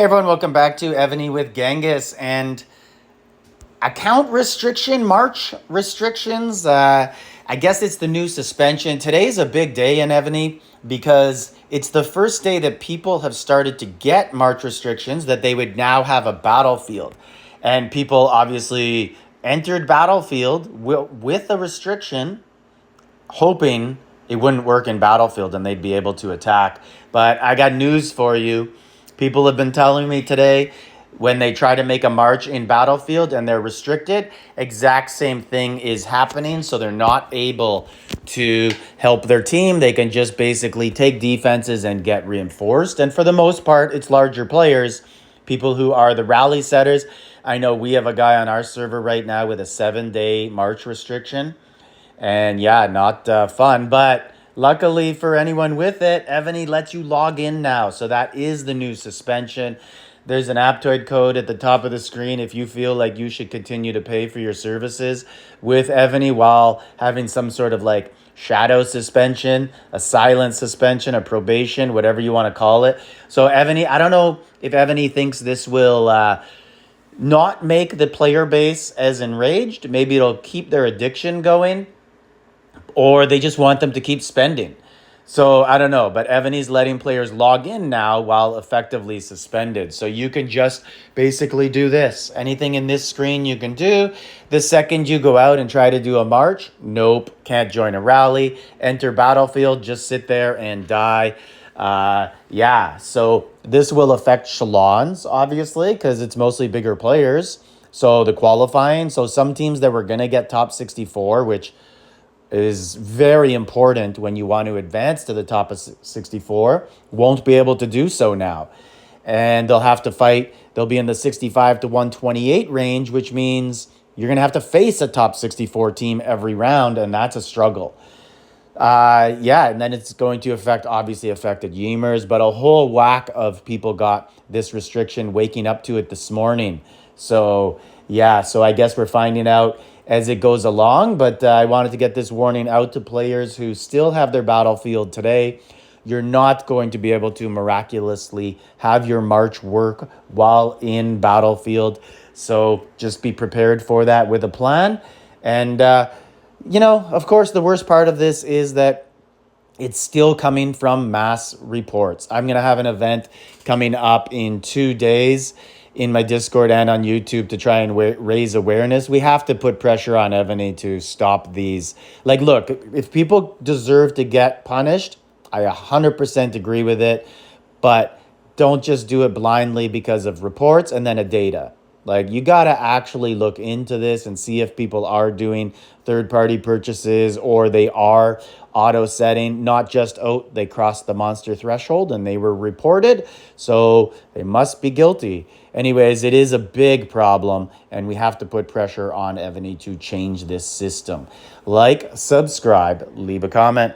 Hey everyone, welcome back to Evony with Genghis and account restriction, March restrictions. I guess it's the new suspension. Today's a big day in Evony because it's the first day that people have started to get March restrictions that they would now have a battlefield. And people obviously entered battlefield with a restriction, hoping it wouldn't work in battlefield and they'd be able to attack. But I got news for you. People have been telling me today when they try to make a march in battlefield and they're restricted, exact same thing is happening. So they're not able to help their team. They can just basically take defenses and get reinforced. And for the most part, it's larger players, people who are the rally setters. I know we have a guy on our server right now with a 7-day march restriction. And yeah, not fun, but luckily for anyone with it, Evony lets you log in now. So that is the new suspension. There's an Aptoide code at the top of the screen if you feel like you should continue to pay for your services with Evony while having some sort of like shadow suspension, a silent suspension, a probation, whatever you want to call it. So Evony, I don't know if Evony thinks this will not make the player base as enraged. Maybe it'll keep their addiction going, or they just want them to keep spending. So I don't know, but Evony's letting players log in now while effectively suspended. So you can just basically do this. Anything in this screen you can do. The second you go out and try to do a march, nope, can't join a rally, enter battlefield, just sit there and die. Yeah, so this will affect Shalons, obviously, because it's mostly bigger players. So the qualifying, so some teams that were going to get top 64, which is very important when you want to advance to the top of 64, won't be able to do so now. And they'll have to fight. They'll be in the 65 to 128 range, which means you're going to have to face a top 64 team every round, and that's a struggle. Yeah, and then it's going to obviously affected Ymers, but a whole whack of people got this restriction waking up to it this morning. So, yeah, so I guess we're finding out as it goes along, but I wanted to get this warning out to players who still have their battlefield today. You're not going to be able to miraculously have your march work while in battlefield. So just be prepared for that with a plan. And, of course, the worst part of this is that it's still coming from mass reports. I'm going to have an event coming up in 2 days in my Discord and on YouTube to try and raise awareness. We have to put pressure on Evony to stop these. Like, look, if people deserve to get punished, I 100% agree with it, but don't just do it blindly because of reports and then a data. Like, you got to actually look into this and see if people are doing third-party purchases or they are auto-setting, not just, they crossed the monster threshold and they were reported, so they must be guilty. Anyways, it is a big problem, and we have to put pressure on Evony to change this system. Like, subscribe, leave a comment.